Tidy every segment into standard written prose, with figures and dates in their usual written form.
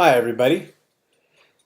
Hi everybody.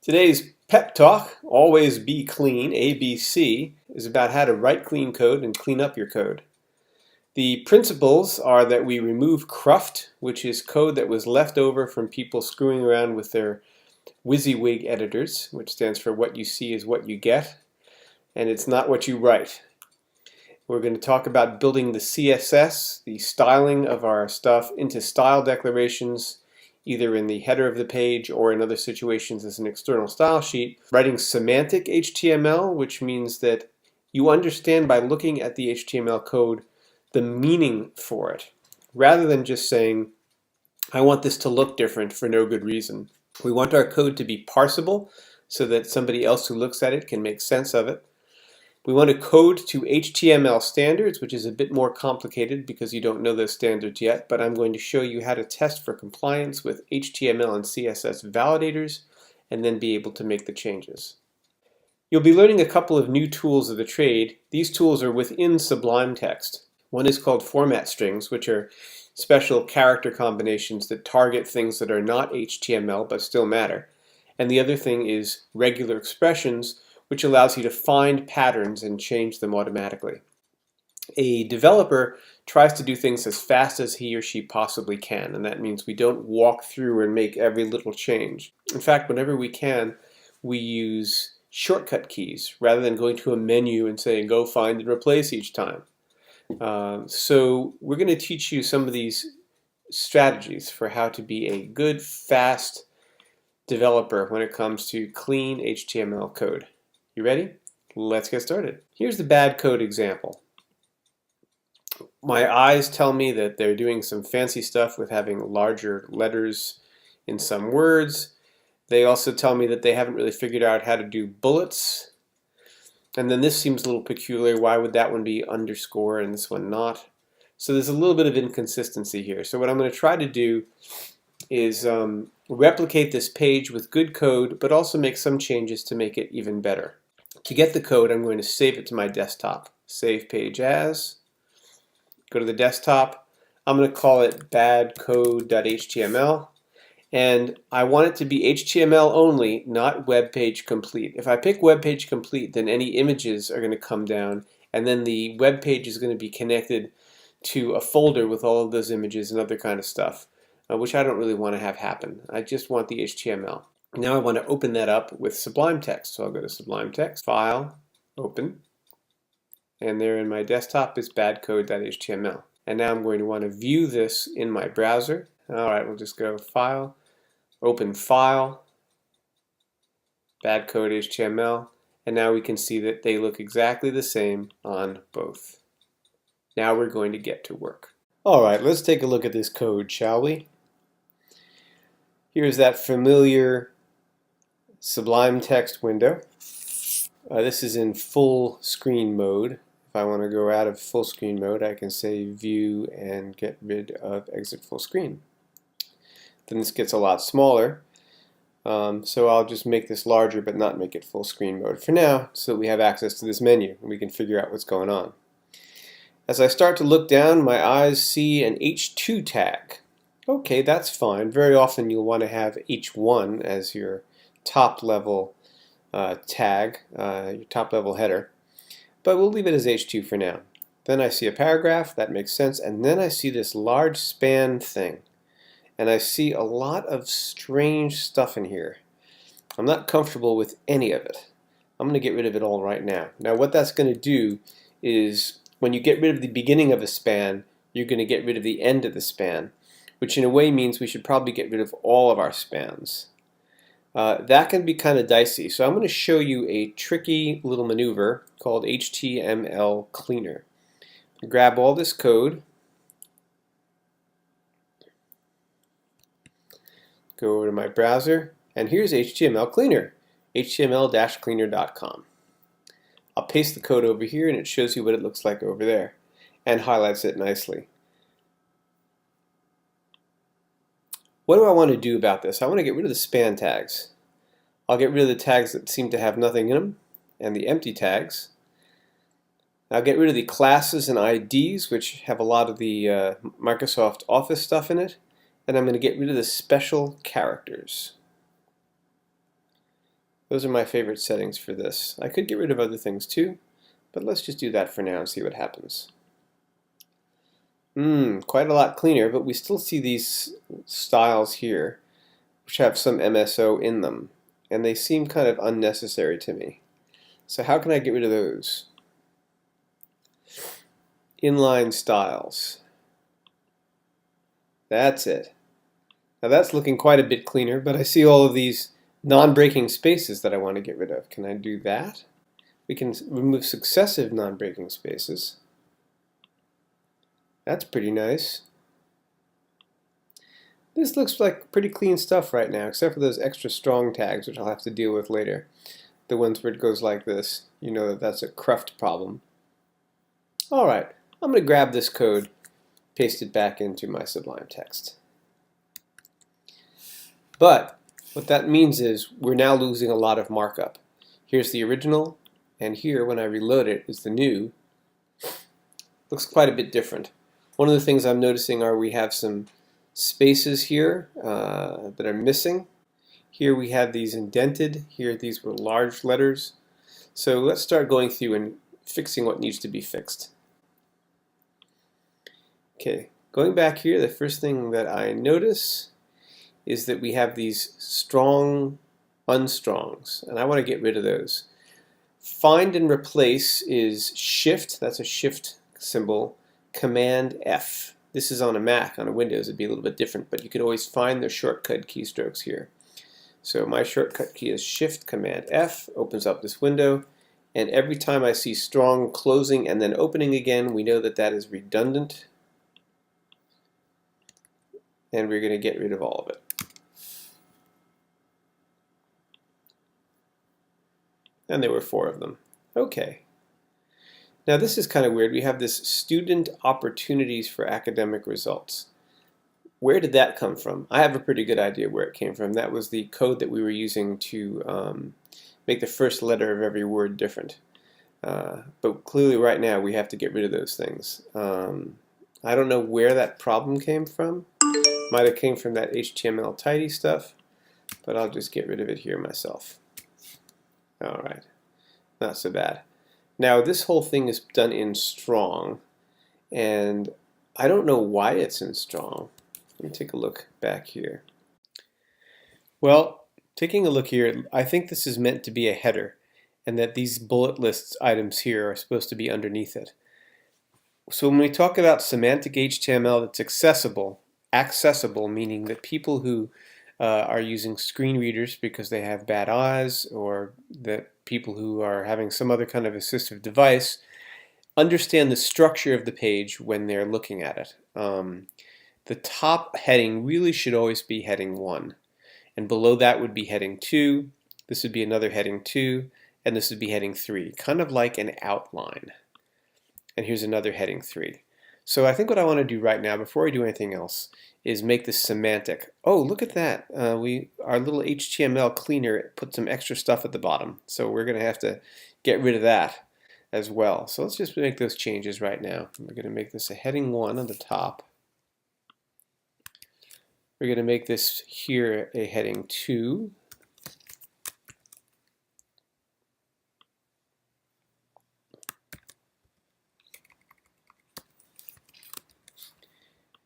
Today's pep talk, Always Be Clean, ABC, is about how to write clean code and clean up your code. The principles are that we remove cruft, which is code that was left over from people screwing around with their WYSIWYG editors, which stands for what you see is what you get, and it's not what you write. We're going to talk about building the CSS, the styling of our stuff, into style declarations, either in the header of the page or in other situations as an external style sheet. Writing semantic HTML, which means that you understand by looking at the HTML code the meaning for it, rather than just saying, I want this to look different for no good reason. We want our code to be parsable so that somebody else who looks at it can make sense of it. We want to code to HTML standards, which is a bit more complicated because you don't know those standards yet, but I'm going to show you how to test for compliance with HTML and CSS validators and then be able to make the changes. You'll be learning a couple of new tools of the trade. These tools are within SublimeText. One is called format strings, which are special character combinations that target things that are not HTML but still matter. And the other thing is regular expressions, which allows you to find patterns and change them automatically. A developer tries to do things as fast as he or she possibly can, and that means we don't walk through and make every little change. In fact, whenever we can, we use shortcut keys rather than going to a menu and saying go find and replace each time. So we're going to teach you some of these strategies for how to be a good, fast developer when it comes to clean HTML code. You ready? Let's get started. Here's the bad code example. My eyes tell me that they're doing some fancy stuff with having larger letters in some words. They also tell me that they haven't really figured out how to do bullets. And then this seems a little peculiar. Why would that one be underscore and this one not? So there's a little bit of inconsistency here. So what I'm going to try to do is replicate this page with good code, but also make some changes to make it even better. To get the code, I'm going to save it to my desktop. Save page as. Go to the desktop. I'm going to call it badcode.html. And I want it to be HTML only, not web page complete. If I pick web page complete, then any images are going to come down, and then the web page is going to be connected to a folder with all of those images and other kind of stuff, which I don't really want to have happen. I just want the HTML. Now I want to open that up with SublimeText. So I'll go to SublimeText, File, Open, and there in my desktop is badcode.html. And now I'm going to want to view this in my browser. Alright, we'll just go File, Open File, badcode.html, and now we can see that they look exactly the same on both. Now we're going to get to work. Alright, let's take a look at this code, shall we? Here's that familiar SublimeText window. This is in full screen mode. If I want to go out of full screen mode, I can say View and get rid of Exit Full Screen. Then this gets a lot smaller. So I'll just make this larger but not make it full screen mode for now so that we have access to this menu and we can figure out what's going on. As I start to look down, my eyes see an H2 tag. Okay, that's fine. Very often you'll want to have H1 as your top level tag, your top level header, but we'll leave it as H2 for now. Then I see a paragraph, that makes sense, and then I see this large span thing, and I see a lot of strange stuff in here. I'm not comfortable with any of it. I'm going to get rid of it all right now. Now what that's going to do is when you get rid of the beginning of a span, you're going to get rid of the end of the span, which in a way means we should probably get rid of all of our spans. That can be kind of dicey, so I'm going to show you a tricky little maneuver called HTML Cleaner. Grab all this code, go over to my browser, and here's HTML Cleaner, html-cleaner.com. I'll paste the code over here and it shows you what it looks like over there and highlights it nicely. What do I want to do about this? I want to get rid of the span tags. I'll get rid of the tags that seem to have nothing in them and the empty tags. I'll get rid of the classes and IDs, which have a lot of the Microsoft Office stuff in it. And I'm going to get rid of the special characters. Those are my favorite settings for this. I could get rid of other things too, but let's just do that for now and see what happens. Quite a lot cleaner, but we still see these styles here, which have some MSO in them, and they seem kind of unnecessary to me. So how can I get rid of those? Inline styles. That's it. Now that's looking quite a bit cleaner, but I see all of these non-breaking spaces that I want to get rid of. Can I do that? We can remove successive non-breaking spaces. That's pretty nice. This looks like pretty clean stuff right now, except for those extra strong tags, which I'll have to deal with later. The ones where it goes like this. You know that that's a cruft problem. Alright, I'm going to grab this code, paste it back into my SublimeText. But what that means is we're now losing a lot of markup. Here's the original, and here when I reload it is the new. Looks quite a bit different. One of the things I'm noticing are we have some spaces here that are missing. Here we have these indented. Here these were large letters. So let's start going through and fixing what needs to be fixed. Okay, going back here, the first thing that I notice is that we have these strong unstrongs, and I want to get rid of those. Find and replace is Shift, that's a Shift symbol, Command F. This is on a Mac. On a Windows it'd be a little bit different, but you could always find the shortcut keystrokes here. So my shortcut key is Shift Command F, opens up this window, and every time I see strong closing and then opening again, we know that that is redundant, and we're going to get rid of all of it. And there were 4 of them. Okay. Now this is kind of weird. We have this student opportunities for academic results. Where did that come from? I have a pretty good idea where it came from. That was the code that we were using to make the first letter of every word different. But clearly right now we have to get rid of those things. I don't know where that problem came from. Might have came from that HTML tidy stuff, but I'll just get rid of it here myself. Alright, not so bad. Now this whole thing is done in strong, and I don't know why it's in strong. Let me take a look back here. Well, taking a look here, I think this is meant to be a header, and that these bullet lists items here are supposed to be underneath it. So when we talk about semantic HTML that's accessible meaning that people who are using screen readers because they have bad eyes, or that people who are having some other kind of assistive device understand the structure of the page when they're looking at it. The top heading really should always be heading 1, and below that would be heading 2, this would be another heading 2, and this would be heading 3, kind of like an outline. And here's another heading 3. So I think what I want to do right now, before I do anything else, is make this semantic. Oh, look at that. Our little HTML cleaner put some extra stuff at the bottom. So we're going to have to get rid of that as well. So let's just make those changes right now. We're going to make this a heading 1 on the top. We're going to make this here a heading 2.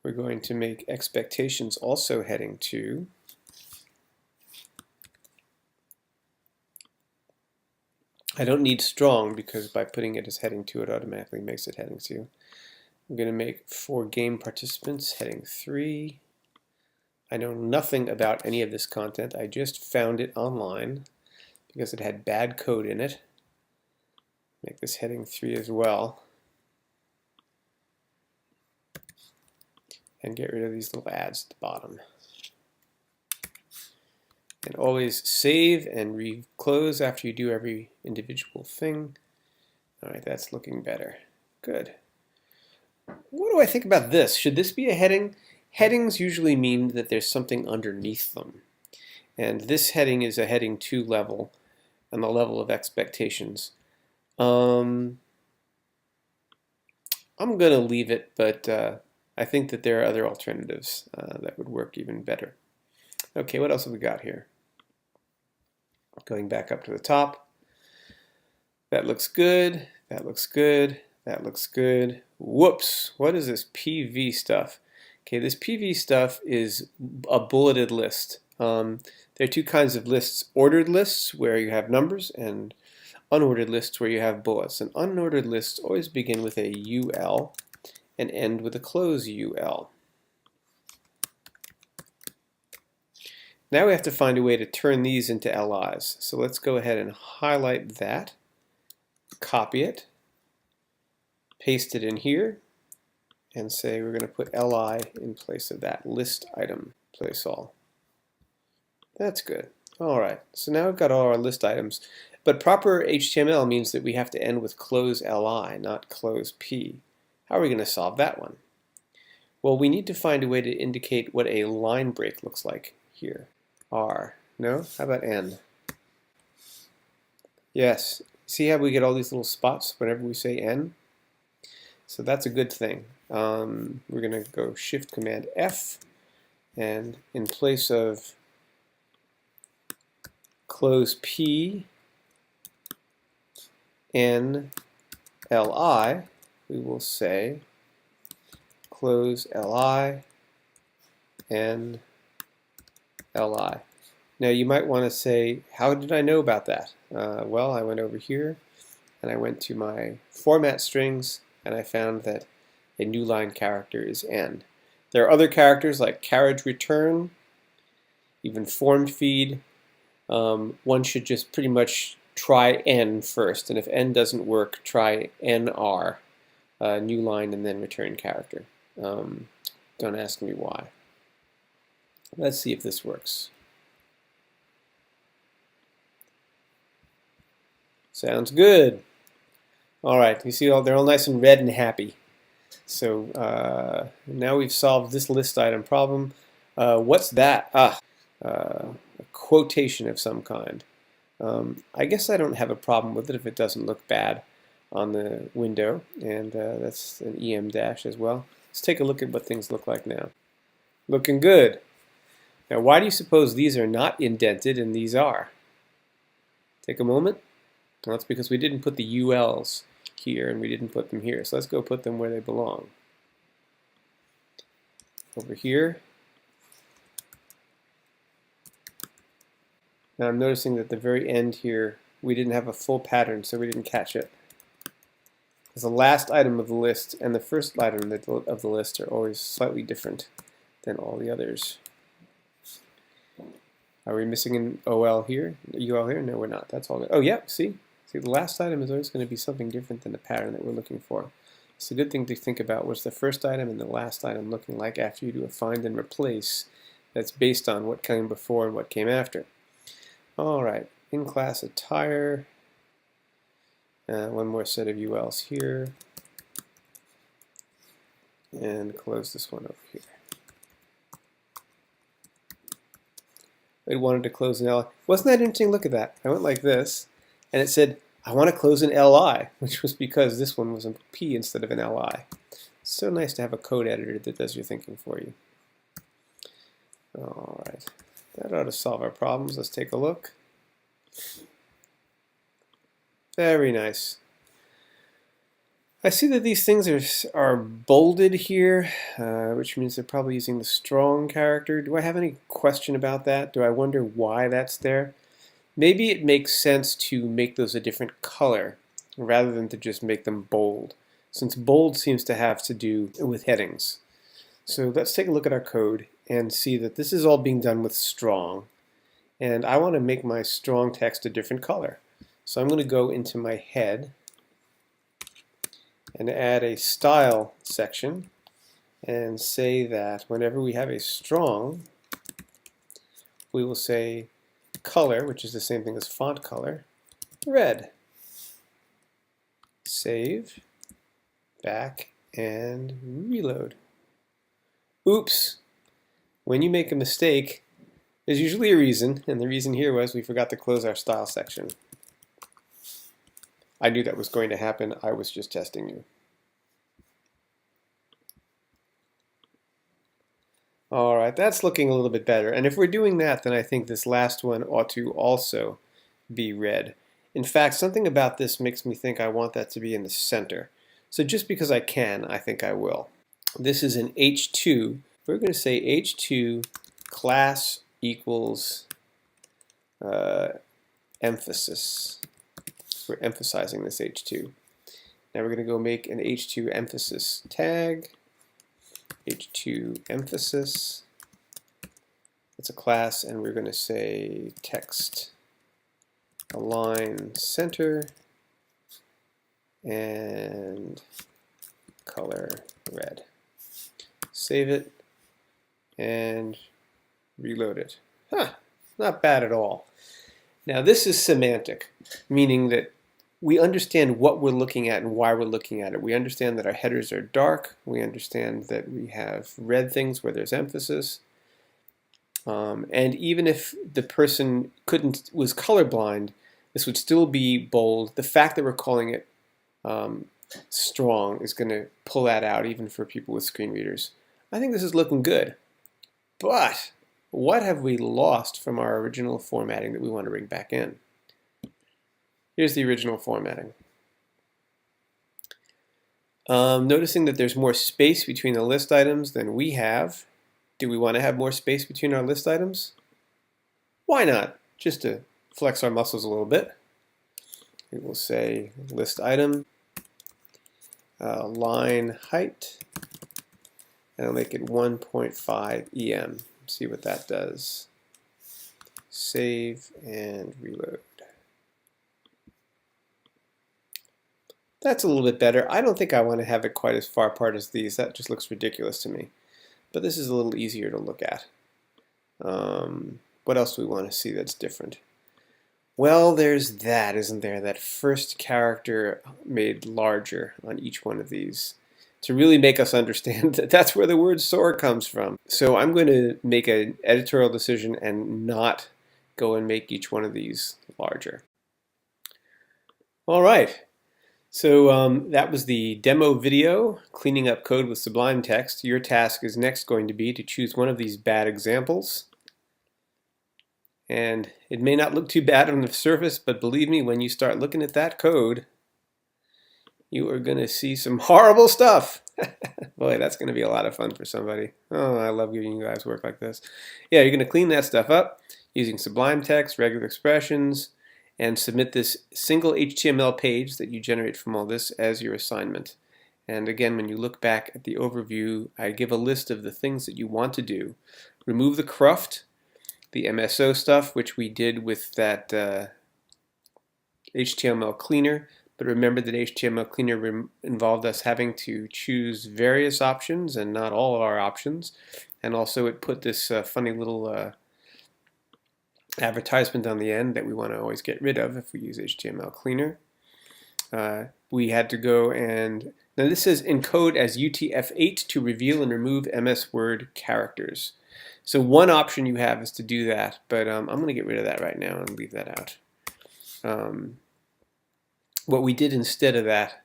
We're going to make expectations also heading 2. I don't need strong because by putting it as heading 2 it automatically makes it heading 2. I'm going to make for game participants heading 3. I know nothing about any of this content. I just found it online because it had bad code in it. Make this heading 3 as well. And get rid of these little ads at the bottom. And always save and re-close after you do every individual thing. Alright, that's looking better. Good. What do I think about this? Should this be a heading? Headings usually mean that there's something underneath them. And this heading is a heading 2 level on the level of expectations. I'm going to leave it, but I think that there are other alternatives that would work even better. Okay, what else have we got here? Going back up to the top. That looks good. That looks good. That looks good. Whoops! What is this PV stuff? Okay, this PV stuff is a bulleted list. There are two kinds of lists: ordered lists, where you have numbers, and unordered lists, where you have bullets. And unordered lists always begin with a UL and end with a close UL. Now we have to find a way to turn these into LIs. So let's go ahead and highlight that, copy it, paste it in here, and say we're going to put LI in place of that list item, place all. That's good. All right, so now we've got all our list items, but proper HTML means that we have to end with close LI, not close P. How are we going to solve that one? Well, we need to find a way to indicate what a line break looks like here. R. No? How about N? Yes. See how we get all these little spots whenever we say N? So that's a good thing. We're going to go Shift Command F, and in place of close P, N, LI, we will say close LI, N, LI. Now you might want to say, how did I know about that? Well, I went over here and I went to my format strings and I found that a new line character is N. There are other characters like carriage return, even form feed. One should just pretty much try N first, and if N doesn't work, try NR, new line and then return character. Don't ask me why. Let's see if this works. Sounds good. All right, you see they're all nice and red and happy. So now we've solved this list item problem. What's that? A quotation of some kind. I guess I don't have a problem with it if it doesn't look bad on the window, and that's an EM dash as well. Let's take a look at what things look like now. Looking good. Now, why do you suppose these are not indented and these are? Take a moment. Well, that's because we didn't put the ULs here and we didn't put them here. So let's go put them where they belong. Over here. Now I'm noticing that at the very end here, we didn't have a full pattern, so we didn't catch it. Because the last item of the list and the first item of the list are always slightly different than all the others. Are we missing an OL here? UL here? No, we're not. That's all good. Oh, yeah, see? See, the last item is always going to be something different than the pattern that we're looking for. It's a good thing to think about what's the first item and the last item looking like after you do a find and replace that's based on what came before and what came after. All right, in-class attire. One more set of ULs here. And close this one over here. It wanted to close an LI. Wasn't that interesting? Look at that. I went like this, and it said, I want to close an LI, which was because this one was a P instead of an LI. It's so nice to have a code editor that does your thinking for you. All right. That ought to solve our problems. Let's take a look. Very nice. I see that these things are bolded here, which means they're probably using the strong character. Do I have any question about that? Do I wonder why that's there? Maybe it makes sense to make those a different color rather than to just make them bold, since bold seems to have to do with headings. So let's take a look at our code and see that this is all being done with strong. And I want to make my strong text a different color. So I'm going to go into my head and add a style section and say that whenever we have a strong, we will say color, which is the same thing as font color, red. Save, back, and reload. Oops. When you make a mistake, there's usually a reason, and the reason here was we forgot to close our style section. I knew that was going to happen. I was just testing you. All right, that's looking a little bit better. And if we're doing that, then I think this last one ought to also be red. In fact, something about this makes me think I want that to be in the center. So just because I can, I think I will. This is an H2. We're going to say H2 class equals emphasis. We're emphasizing this H2. Now we're going to go make an H2 emphasis tag. H2 emphasis. It's a class, and we're going to say text align center and color red. Save it and reload it. Not bad at all. Now this is semantic, meaning that we understand what we're looking at and why we're looking at it. We understand that our headers are dark. We understand that we have red things where there's emphasis. And even if the person was colorblind, this would still be bold. The fact that we're calling it strong is going to pull that out even for people with screen readers. I think this is looking good. But what have we lost from our original formatting that we want to bring back in? Here's the original formatting. Noticing that there's more space between the list items than we have. Do we want to have more space between our list items? Why not? Just to flex our muscles a little bit. We will say list item, line height, and I'll make it 1.5 EM. See what that does. Save and reload. That's a little bit better. I don't think I want to have it quite as far apart as these. That just looks ridiculous to me. But this is a little easier to look at. What else do we want to see that's different? Well, there's that, isn't there? That first character made larger on each one of these to really make us understand that that's where the word soar comes from. So I'm going to make an editorial decision and not go and make each one of these larger. All right. So that was the demo video, cleaning up code with SublimeText. Your task is next going to be to choose one of these bad examples. And it may not look too bad on the surface, but believe me, when you start looking at that code, you are going to see some horrible stuff. Boy, that's going to be a lot of fun for somebody. Oh, I love giving you guys work like this. Yeah, you're going to clean that stuff up using SublimeText, regular expressions, and submit this single HTML page that you generate from all this as your assignment. And again, when you look back at the overview, I give a list of the things that you want to do. Remove the cruft, the MSO stuff, which we did with that HTML cleaner. But remember that HTML cleaner involved us having to choose various options and not all of our options. And also it put this funny little advertisement on the end that we want to always get rid of if we use HTML cleaner. We had to go and, now this says encode as UTF-8 to reveal and remove MS Word characters. So one option you have is to do that, but I'm going to get rid of that right now and leave that out. What we did instead of that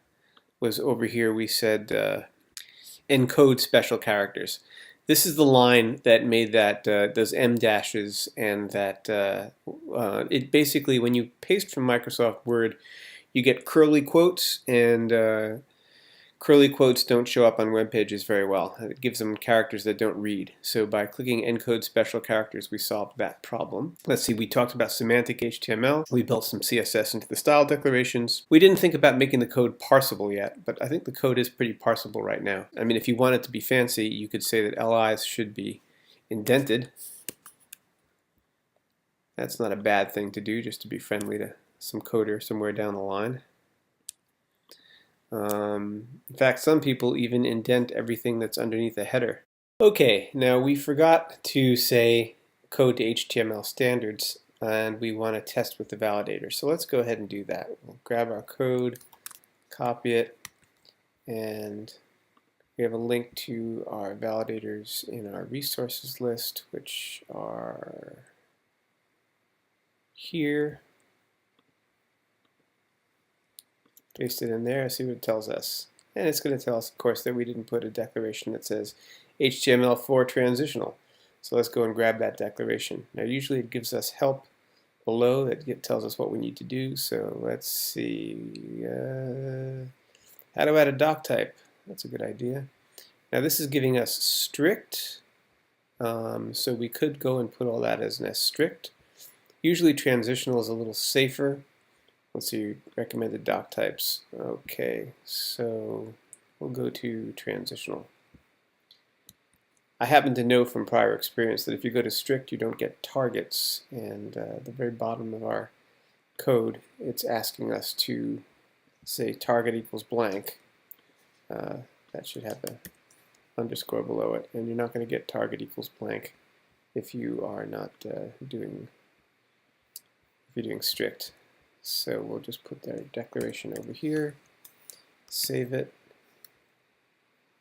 was over here we said encode special characters. This is the line that made that those M dashes, and that it basically, when you paste from Microsoft Word, you get curly quotes, and curly quotes don't show up on web pages very well. It gives them characters that don't read. So by clicking encode special characters, we solved that problem. Let's see, we talked about semantic HTML. We built some CSS into the style declarations. We didn't think about making the code parsable yet, but I think the code is pretty parsable right now. I mean, if you want it to be fancy, you could say that LIs should be indented. That's not a bad thing to do, just to be friendly to some coder somewhere down the line. In fact, some people even indent everything that's underneath the header. Okay, now we forgot to say code to HTML standards, and we want to test with the validator. So let's go ahead and do that. We'll grab our code, copy it, and we have a link to our validators in our resources list, which are here. Paste it in there, see what it tells us. And it's going to tell us, of course, that we didn't put a declaration that says HTML4 transitional. So let's go and grab that declaration. Now usually it gives us help below that tells us what we need to do. So let's see. How to add a doc type. That's a good idea. Now this is giving us strict. So we could go and put all that as an strict. Usually transitional is a little safer. Let's see, recommended doc types. Okay, so we'll go to transitional. I happen to know from prior experience that if you go to strict, you don't get targets. And at the very bottom of our code, it's asking us to say target equals blank. That should have an underscore below it. And you're not going to get target equals blank if you are not doing strict. So we'll just put the declaration over here, save it.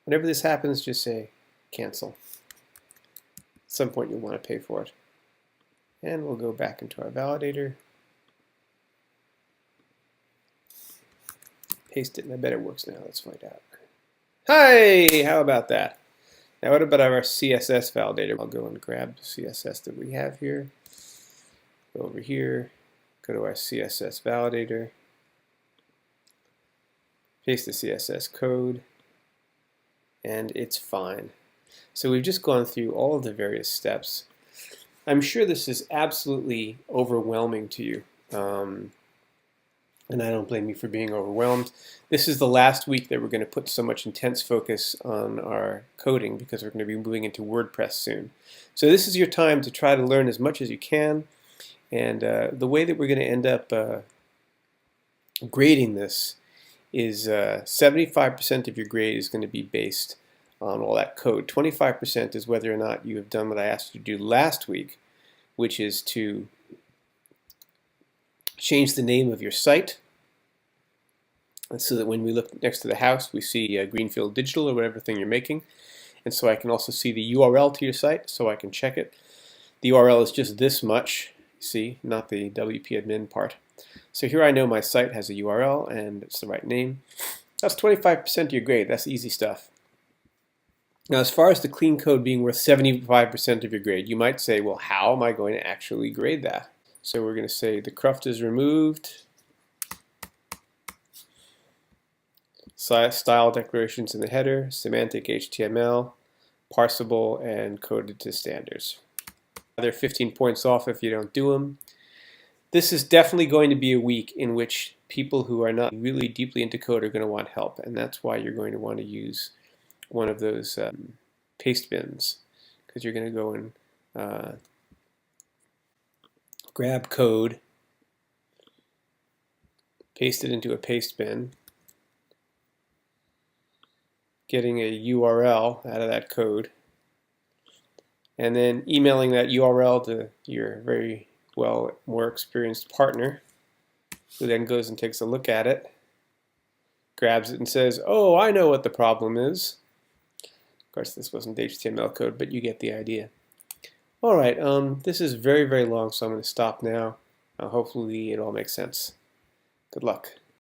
Whenever this happens, just say cancel. At some point you'll want to pay for it. And we'll go back into our validator, paste it, and I bet it works now. Let's find out. Hi! How about that? Now what about our CSS validator? I'll go and grab the CSS that we have here. Go over here. Go to our CSS validator, paste the CSS code, and it's fine. So we've just gone through all of the various steps. I'm sure this is absolutely overwhelming to you, and I don't blame you for being overwhelmed. This is the last week that we're going to put so much intense focus on our coding because we're going to be moving into WordPress soon. So this is your time to try to learn as much as you can. And the way that we're going to end up grading this is 75% of your grade is going to be based on all that code. 25% is whether or not you have done what I asked you to do last week, which is to change the name of your site so that when we look next to the house we see Greenfield Digital or whatever thing you're making. And so I can also see the URL to your site so I can check it. The URL is just this much. See, not the WP admin part. So here I know my site has a URL and it's the right name. That's 25% of your grade. That's easy stuff. Now as far as the clean code being worth 75% of your grade, you might say, well, how am I going to actually grade that? So we're going to say the cruft is removed. Style declarations in the header, semantic HTML, parsable, and coded to standards. They're 15 points off if you don't do them. This is definitely going to be a week in which people who are not really deeply into code are going to want help, and that's why you're going to want to use one of those paste bins, because you're going to go and grab code, paste it into a paste bin, getting a URL out of that code, and then emailing that URL to your very more experienced partner, who then goes and takes a look at it, grabs it and says, oh, I know what the problem is. Of course, this wasn't HTML code, but you get the idea. All right, this is very, very long, so I'm going to stop now. Hopefully it all makes sense. Good luck.